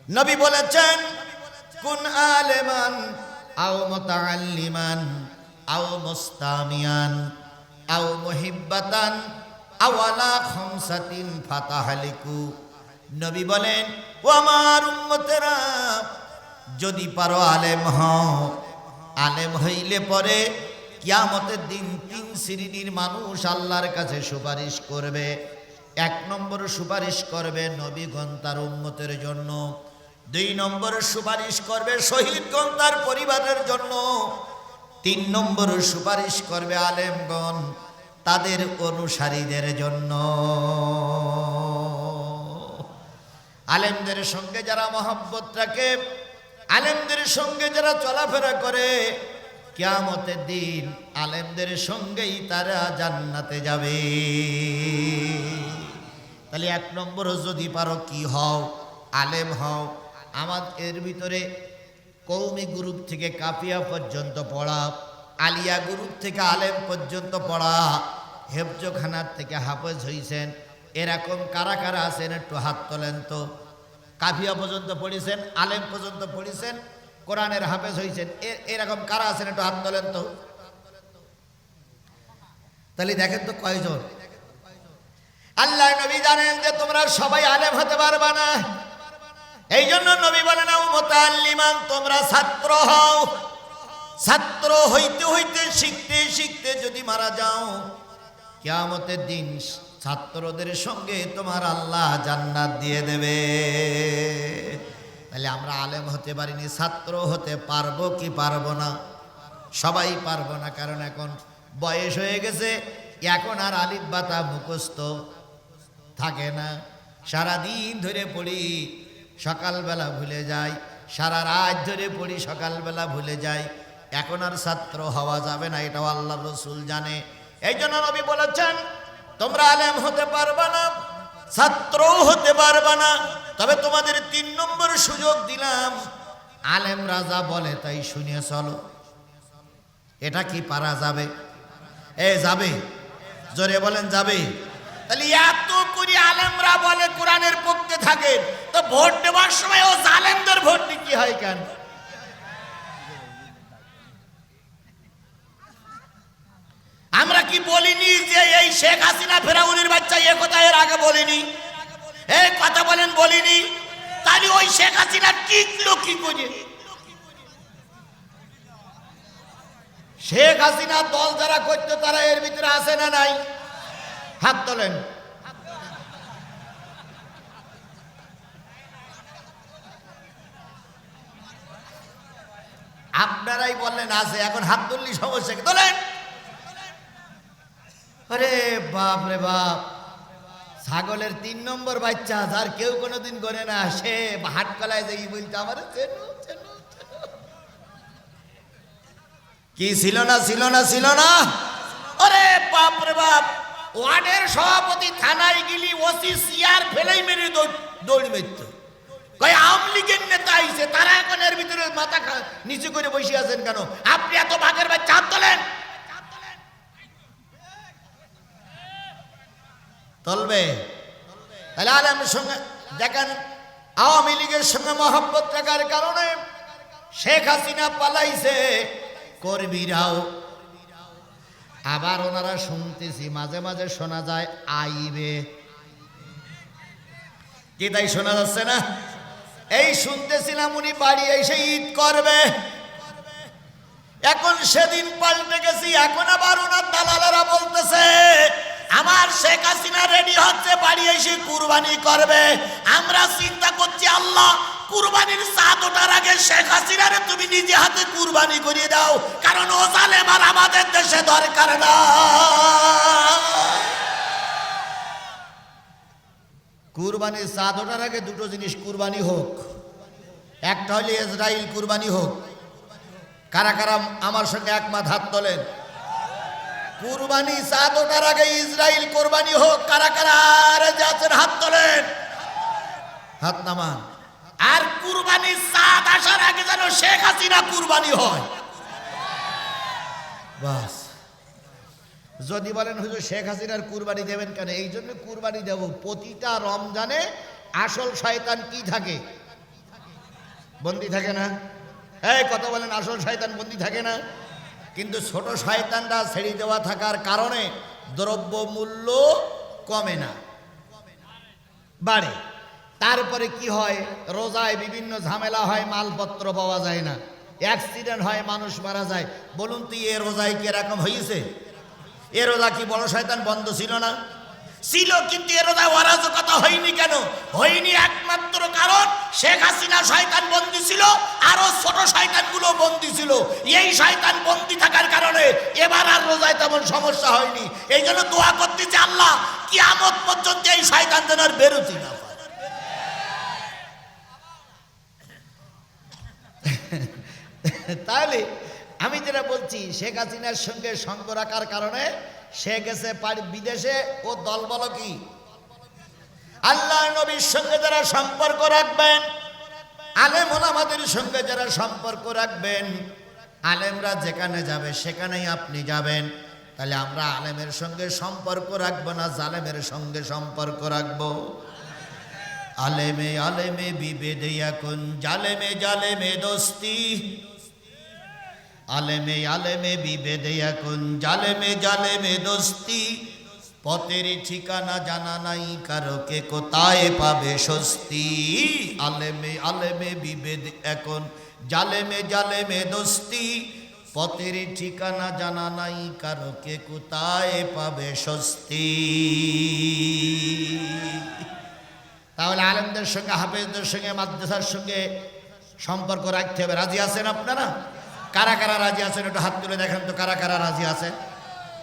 নবী বলেছেন কুন আলেমান আও মুতাআল্লিমান আও মুস্তামিয়ান আও মুহিব্বাতান আও আলা খামসাতিন ফাতাহালিকু। নবী বলেন, ও আমার উম্মতেরা, যদি পারো আলেম হও। আলেম হইলে পরে কিয়ামতের দিন 3 শ্রেণীর মানুষ আল্লাহর কাছে সুপারিশ করবে। 1 নম্বর সুপারিশ করবে নবীগণ তার উম্মতের জন্য। 2 নম্বর সুপারিশ করবে শহীদগণ তার পরিবারের জন্য। 3 নম্বর সুপারিশ করবে আলেমগণ তাদের অনুসারীদের জন্য। আলেমদের সঙ্গে যারা মহব্বত রাখে, আলেমদের সঙ্গে যারা চলাফেরা করে, কিয়ামতের দিন আলেমদের সঙ্গেই তারা জান্নাতে যাবে। তাহলে 1 নম্বর যদি পারো কি হও, আলেম হও। আমাদের ভিতরে কওমি গ্রুপ থেকে কাফিয়া পর্যন্ত পড়া, আলিয়া গ্রুপ থেকে আলেম পর্যন্ত পড়া, হেফজখানার থেকে হাফেজ হইছেন, এরকম কারা কারা আছেন একটু হাত তোলেন তো। কাফিয়া পর্যন্ত পড়েছেন, আলেম পর্যন্ত পড়েছেন, কোরআনের হাফেজ হয়েছেন, এরকম কারা আছেন একটু হাত তোলেন তো। তাহলে দেখেন তো কয়জন। আল্লাহ নবী জানেন যে তোমরা সবাই আলেম হতে পারবা না, এই জন্য নবী বলেন ও মুতাআল্লিমান, তোমরা ছাত্র হও। ছাত্র হইতে হইতে শিখতে শিখতে যদি মারা যাও, কিয়ামতের দিন ছাত্রদের সঙ্গে তোমার আল্লাহ জান্নাত দিয়ে দেবে। তাহলে আমরা আলেম হতে পারিনি, ছাত্র হতে পারবো কি পারবো না? সবাই পারবো না, কারণ এখন বয়স হয়ে গেছে, এখন আর আলিফ বাতা মুখস্থ থাকে না। সারাদিন ধরে পড়ি, সকালবেলা ভুলে যাই, সারা রাত ধরে পড়ি, সকালবেলা ভুলে যাই। এখন আর ছাত্র হওয়া যাবে না, এটাও আল্লাহ রসুল জানে। এই জন্য নবী বলেছেন তোমরা আলেম হতে পারবা না, ছাত্রও হতে পারবা না, তবে তোমাদের 3 নম্বর সুযোগ দিলাম। আলেম রাজা বলে তাই শুনে চলো। এটা কি পারা যাবে? যাবে, জোরে বলেন যাবে। তাহলে এত করে আলেমরা বলে কোরআনের পক্ষে থাকে, তো ভোট দেওয়ার সময় ও জালেমদের ভোট কি হয় কেন? আমরা কি বলিনি যে এই শেখ হাসিনা ফেরাউনের বাচ্চা? এ কথা এর আগে বলিনি? এই কথা বলেন বলিনি? তাহলে ওই শেখ হাসিনা টিকলো কি করে? শেখ হাসিনা দল যারা করতো তারা এর ভিতরে আছে না নাই? হাত তোলেন। আপনারাই বললেন আছে, এখন হাত তুললি সমস্যা কি? তোলেন। আরে বাপ রে বাপ, ছাগলের 3 নম্বর বাচ্চা যার কেউ কোনোদিন গনে না, সে হাট কলায় যাই বলতে আমার কি ছিল না ছিল না ছিল না। আরে বাপ রে বাপ, ওয়ার্ডের সভাপতি থানায় গেলি ওসি সিআর ফেলেই মেরে দৌড় মেরত। কয় আওয়ামী লীগের নেতা আইছে, তারা এখন এর ভিতরে মাথা নিচু করে বসে আছেন কেন? আপনি এত বাঘের বাচ্চা, হাত তোলেন। চলবে? তাহলে আলেমের সঙ্গে দেখেন, আওয়ামী লীগের সঙ্গে মহব্বত রাখার কারণে শেখ হাসিনা পালাইছে, কর্মীরাও। আবার ওনারা শুনতেছি মাঝে মাঝে শোনা যায় আইবে, কি তাই শোনা যাচ্ছে না? এই শুনতেছিলাম উনি বাড়ি এসে ঈদ করবে। এখন সেদিন পাল্টে গেছি, এখন আবার ওনার দালালেরা বলতেছে আমার শেখ হাসিনা রেডি হচ্ছে, বাড়ি এসে কুরবানি করবে। আমরা চিন্তা করছি আল্লাহ, কুরবানির চাঁদ ওঠার আগে শেখ হাসিনারে তুমি নিজে হাতে কুরবানি করিয়ে দাও, কারণ ও জালেম আর আমাদের দেশে দরকার না। কুরবানির চাঁদ ওঠার আগে 2টো জিনিস কুরবানি হোক। একটা হলে ইসরাইল কুরবানি হোক। কারা কারা আমার সঙ্গে একমত হাত তোলেন? কুরবানি চাঁদ ওঠার আগে ইসরাইল কুরবানি হোক। কারা কারা যাচ্ছেন হাত তোলেন, হাত নামান। আর কুরবানি চাঁদ আসার আগে যেন শেখ হাসিনা কুরবানি হয়। বাস। যদি বলেন হুজুর শেখ হাসিনার কুরবানি দেবেন কেন? এই জন্য কুরবানি দেব, প্রতিটা রমজানে আসল শয়তান কি থাকে? বন্দি থাকে না? এই কথা বলেন, আসল শয়তান বন্দি থাকে না? কিন্তু ছোট শয়তানরা ছেড়ে দেওয়া থাকার কারণে দ্রব্য মূল্য কমে না, বাড়ে। তারপরে কি হয়, রোজায় বিভিন্ন ঝামেলা হয়, মালপত্র পাওয়া যায় না, অ্যাক্সিডেন্ট হয়, মানুষ মারা যায়। বলুন তো এ রোজায় কি এরকম হয়েছে? এ রোজা কি বড় শয়তান বন্ধ ছিল না? ছিল, কিন্তু এ রোজায় অরাজকতা হয়নি কেন? হয়নি একমাত্র কারণ শেখ হাসিনা শয়তান বন্দী ছিল, আরো ছোট শয়তানগুলো বন্দী ছিল। এই শয়তান বন্দী থাকার কারণে এবার আর রোজায় তেমন সমস্যা হয়নি। এই জন্য দোয়া করতেছি, আল্লাহ কিয়ামত পর্যন্ত এই শয়তান যেন আর বেরোতে না পারে। তাহলে আমি যেটা বলছি, শেখ হাসিনার সঙ্গে সঙ্গ রাখার কারণে সে গেছে বিদেশে। ও দল বলো কি, আল্লাহ নবীর সঙ্গে যারা সম্পর্ক রাখবেন, আলেম ওলামাদের সঙ্গে যারা সম্পর্ক রাখবেন, আলেমরা যেখানে যাবে সেখানেই আপনি যাবেন। তাহলে আমরা আলেমের সঙ্গে সম্পর্ক রাখবো না জালেমের সঙ্গে সম্পর্ক রাখবো? আলেমে আলেমে বিভেদে এখন জালেমে জালেমে দোস্তি, আলেমে আলেমে বিভেদে এখন জালেমে জালেমে দোস্তি। পথের ঠিকানা জানা নাই কারো, কে কোথায় পাবে স্বস্তি। আলেমে আলেমে বিভেদ এখন জালেমে জালেমে দোস্তি, পথের ঠিকানা জানা নাই কারো, কে কোথায় পাবে স্বস্তি। তাহলে আলেমদের সঙ্গে, হাফেজদের সঙ্গে, মাদ্রাসার সঙ্গে সম্পর্ক রাখতে হবে। রাজি আছেন আপনারা? কারা কারা রাজি আছেন একটু হাত তুলে দেখেন তো, কারা কারা রাজি আছেন?